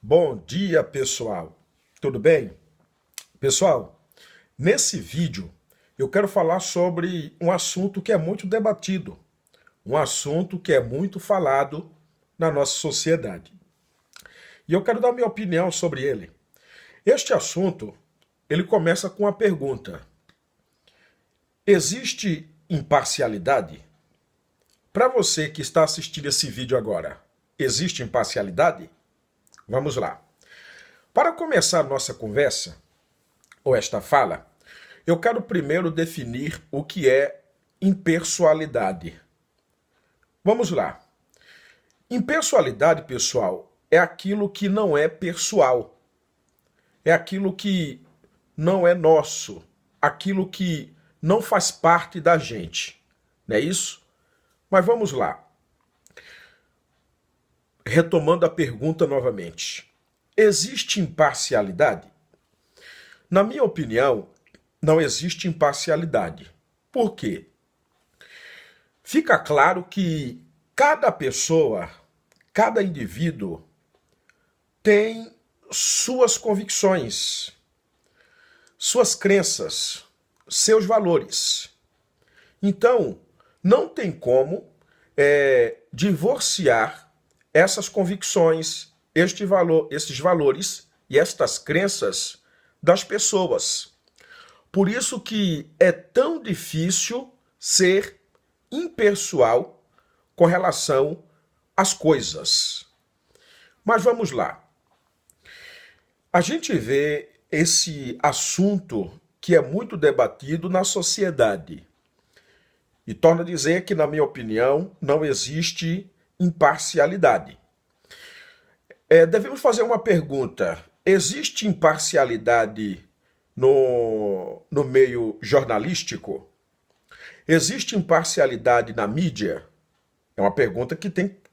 Bom dia, pessoal. Tudo bem? Pessoal, nesse vídeo eu quero falar sobre um assunto que é muito debatido, um assunto que é muito falado na nossa sociedade. E eu quero dar minha opinião sobre ele. Este assunto, ele começa com a pergunta: existe imparcialidade? Para você que está assistindo esse vídeo agora, existe imparcialidade? Vamos lá. Para começar a nossa conversa, ou esta fala, eu quero primeiro definir o que é impessoalidade. Vamos lá. Impessoalidade, pessoal, é aquilo que não é pessoal. É aquilo que não é nosso. Aquilo que não faz parte da gente. Não é isso? Mas vamos lá. Retomando a pergunta novamente. Existe imparcialidade? Na minha opinião, não existe imparcialidade. Por quê? Fica claro que cada pessoa, cada indivíduo tem suas convicções, suas crenças, seus valores. Então, não tem como divorciar essas convicções, esses valores e estas crenças das pessoas. Por isso que é tão difícil ser impessoal com relação às coisas. Mas vamos lá. A gente vê esse assunto que é muito debatido na sociedade. E torno a dizer que, na minha opinião, não existe imparcialidade. Devemos fazer uma pergunta: existe imparcialidade no meio jornalístico? Existe imparcialidade na mídia? É uma pergunta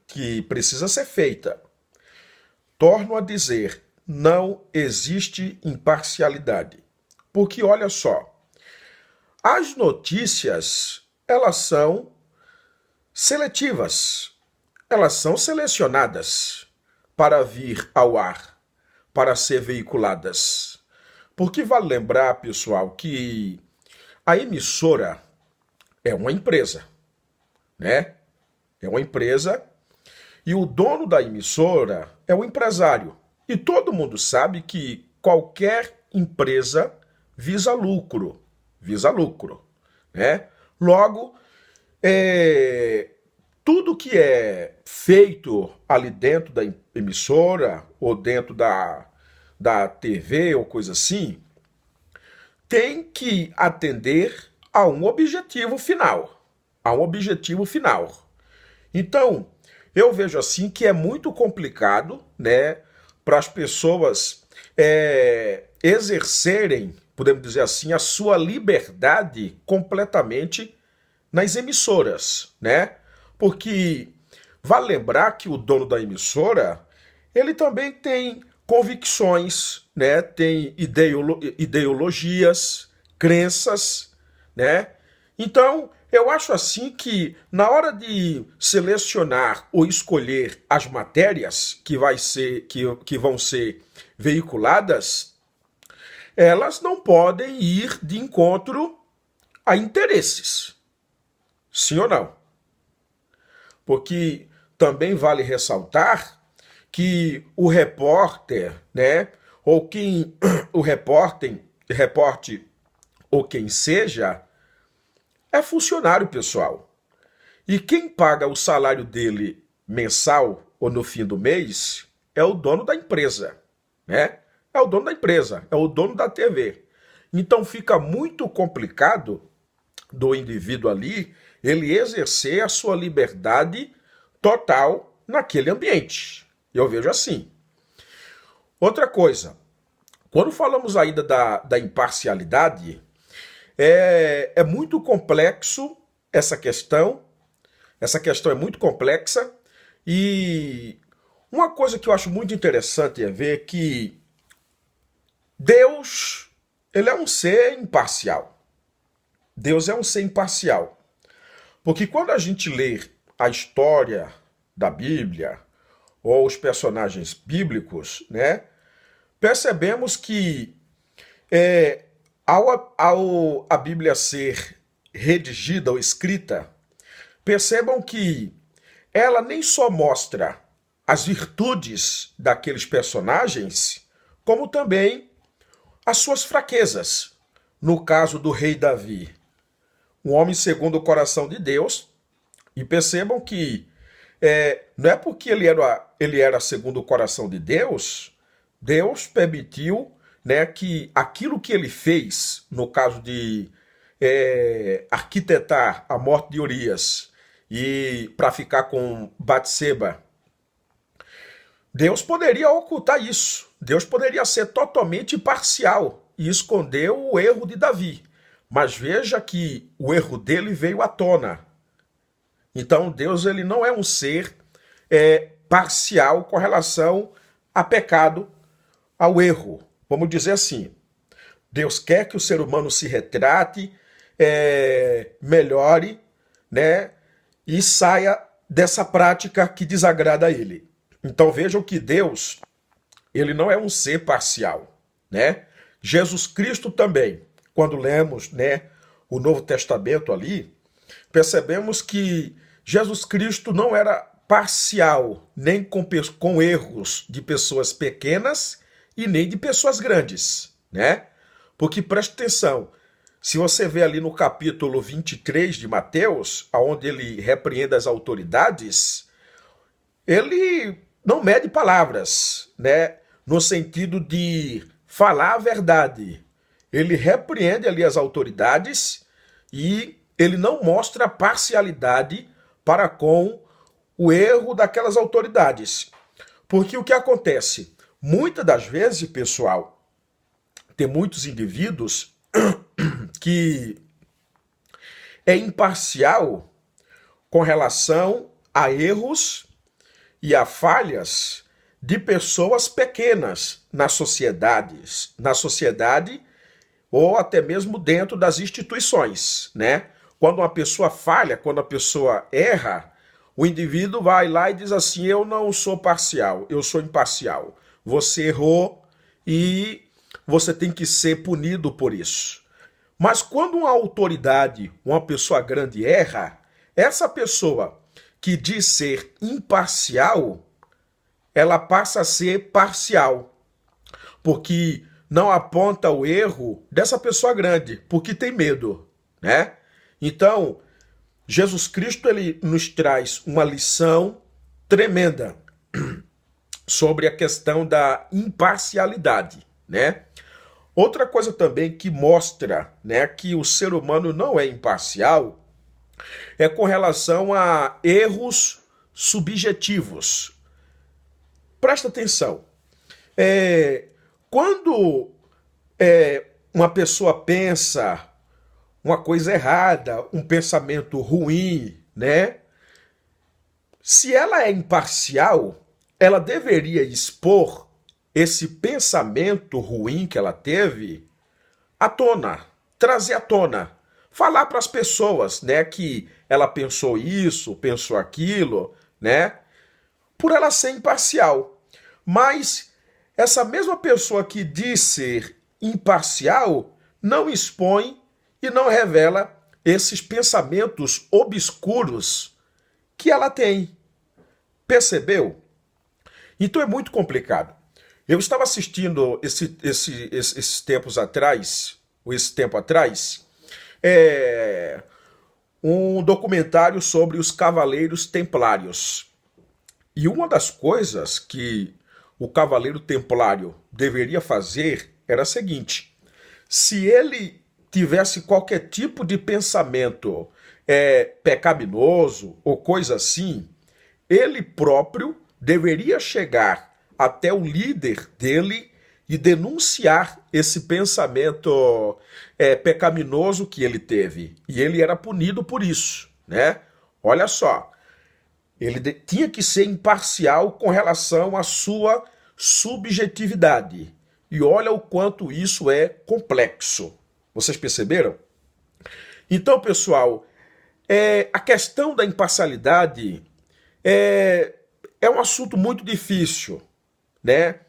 que precisa ser feita. Torno a dizer, não existe imparcialidade. Porque olha só, as notícias, elas são seletivas. Elas são selecionadas para vir ao ar, para ser veiculadas. Porque vale lembrar, pessoal, que a emissora é uma empresa, né? É uma empresa e o dono da emissora é o empresário. E todo mundo sabe que qualquer empresa visa lucro, né? Logo, tudo que é feito ali dentro da emissora ou dentro da TV ou coisa assim, tem que atender a um objetivo final. A um objetivo final. Então, eu vejo assim que é muito complicado, né, para as pessoas exercerem, podemos dizer assim, a sua liberdade completamente nas emissoras, né? Porque vale lembrar que o dono da emissora, ele também tem convicções, né? Tem ideologias, crenças, né? Então, eu acho assim que na hora de selecionar ou escolher as matérias que vão ser veiculadas, elas não podem ir de encontro a interesses. Sim ou não? Porque também vale ressaltar que o repórter, né, ou quem o reporte ou quem seja, é funcionário, pessoal. E quem paga o salário dele mensal ou no fim do mês é o dono da empresa, né? É o dono da empresa, é o dono da TV. Então fica muito complicado do indivíduo ali ele exercer a sua liberdade total naquele ambiente. Eu vejo assim. Outra coisa, quando falamos ainda da imparcialidade, é muito complexo essa questão. Essa questão é muito complexa. E uma coisa que eu acho muito interessante é ver que Deus, ele é um ser imparcial. Deus é um ser imparcial. Porque quando a gente lê a história da Bíblia, ou os personagens bíblicos, né, percebemos que ao a Bíblia ser redigida ou escrita, percebam que ela nem só mostra as virtudes daqueles personagens, como também as suas fraquezas. No caso do rei Davi, um homem segundo o coração de Deus, e percebam que não é porque ele era segundo o coração de Deus, Deus permitiu, né, que aquilo que ele fez, no caso de arquitetar a morte de Urias e para ficar com Batseba, Deus poderia ocultar isso. Deus poderia ser totalmente parcial e esconder o erro de Davi. Mas veja que o erro dele veio à tona. Então Deus ele não é um ser parcial com relação a pecado, ao erro. Vamos dizer assim, Deus quer que o ser humano se retrate, melhore, né, e saia dessa prática que desagrada a ele. Então vejam que Deus, ele não é um ser parcial, né? Jesus Cristo também, quando lemos, né, o Novo Testamento ali, percebemos que Jesus Cristo não era parcial, nem com erros de pessoas pequenas e nem de pessoas grandes, né? Porque preste atenção, se você vê ali no capítulo 23 de Mateus, onde ele repreende as autoridades, ele não mede palavras, né? No sentido de falar a verdade. Ele repreende ali as autoridades e ele não mostra parcialidade para com o erro daquelas autoridades. Porque o que acontece? Muitas das vezes, pessoal, tem muitos indivíduos que é imparcial com relação a erros e a falhas de pessoas pequenas na sociedade ou até mesmo dentro das instituições, né? Quando uma pessoa falha, quando a pessoa erra, o indivíduo vai lá e diz assim: eu não sou parcial, eu sou imparcial. Você errou e você tem que ser punido por isso. Mas quando uma autoridade, uma pessoa grande erra, essa pessoa que diz ser imparcial, ela passa a ser parcial, porque não aponta o erro dessa pessoa grande, porque tem medo, né? Então, Jesus Cristo ele nos traz uma lição tremenda sobre a questão da imparcialidade, né? Outra coisa também que mostra, né, que o ser humano não é imparcial é com relação a erros subjetivos. Presta atenção. Quando uma pessoa pensa uma coisa errada, um pensamento ruim, né? Se ela é imparcial, ela deveria expor esse pensamento ruim que ela teve à tona, trazer à tona, falar para as pessoas, né, que ela pensou isso, pensou aquilo, né? Por ela ser imparcial. Mas essa mesma pessoa que diz ser imparcial não expõe e não revela esses pensamentos obscuros que ela tem. Percebeu? Então é muito complicado. Eu estava assistindo esses tempos atrás, um documentário sobre os Cavaleiros Templários. E uma das coisas que o Cavaleiro Templário deveria fazer era a seguinte: se ele tivesse qualquer tipo de pensamento pecaminoso ou coisa assim, ele próprio deveria chegar até o líder dele e denunciar esse pensamento pecaminoso que ele teve. E ele era punido por isso, né? Olha só, ele tinha que ser imparcial com relação à sua subjetividade. E olha o quanto isso é complexo. Vocês perceberam? Então, pessoal, a questão da imparcialidade é um assunto muito difícil, né?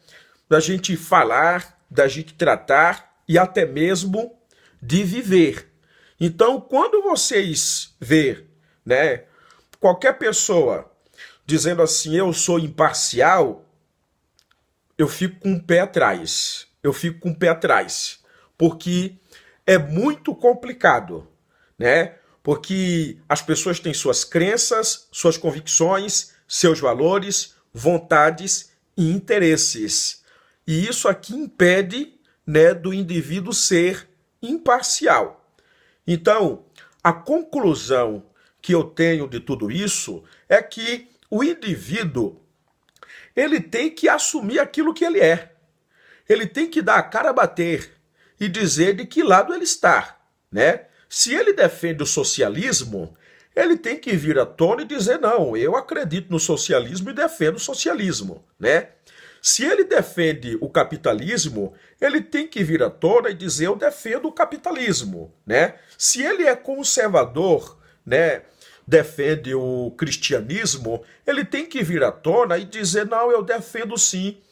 Da gente falar, da gente tratar e até mesmo de viver. Então, quando vocês vê, né, qualquer pessoa dizendo assim, eu sou imparcial, eu fico com o pé atrás. Eu fico com o pé atrás. Porque é muito complicado, né? Porque as pessoas têm suas crenças, suas convicções, seus valores, vontades e interesses. E isso aqui impede, né, do indivíduo ser imparcial. Então, a conclusão que eu tenho de tudo isso é que o indivíduo ele tem que assumir aquilo que ele é. Ele tem que dar a cara a bater e dizer de que lado ele está, né? Se ele defende o socialismo, ele tem que vir à tona e dizer, não, eu acredito no socialismo e defendo o socialismo, né? Se ele defende o capitalismo, ele tem que vir à tona e dizer, eu defendo o capitalismo, né? Se ele é conservador, né, defende o cristianismo, ele tem que vir à tona e dizer, não, eu defendo sim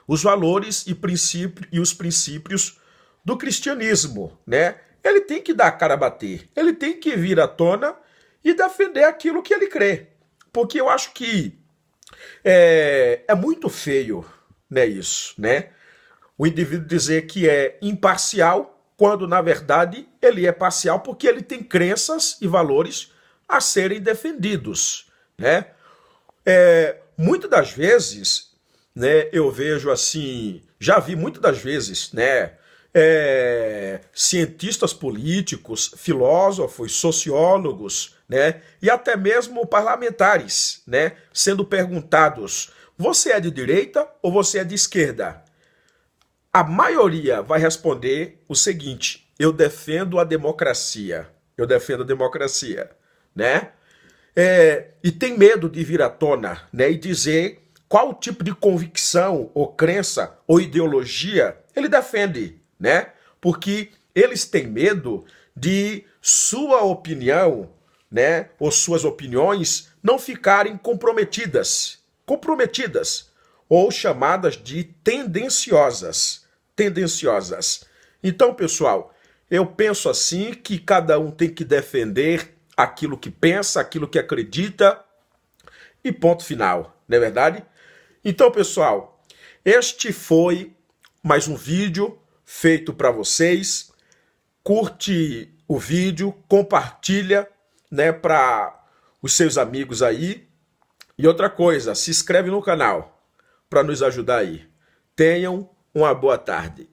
os valores e os princípios do cristianismo, né? Ele tem que dar a cara a bater, ele tem que vir à tona e defender aquilo que ele crê. Porque eu acho que é muito feio, né, isso, né? O indivíduo dizer que é imparcial, quando na verdade ele é parcial porque ele tem crenças e valores a serem defendidos, né? Muitas das vezes, né, eu vejo assim, já vi muitas das vezes, né, cientistas políticos, filósofos, sociólogos, né, e até mesmo parlamentares, né, sendo perguntados: você é de direita ou você é de esquerda? A maioria vai responder o seguinte: eu defendo a democracia. Eu defendo a democracia, né? E tem medo de vir à tona, né, e dizer qual tipo de convicção, ou crença, ou ideologia ele defende, né? Porque eles têm medo de sua opinião, né, ou suas opiniões não ficarem comprometidas, ou chamadas de tendenciosas. Então, pessoal, eu penso assim que cada um tem que defender aquilo que pensa, aquilo que acredita e ponto final, não é verdade? Então, pessoal, este foi mais um vídeo feito para vocês. Curte o vídeo, compartilha, né, para os seus amigos aí. E outra coisa, se inscreve no canal para nos ajudar aí. Tenham uma boa tarde.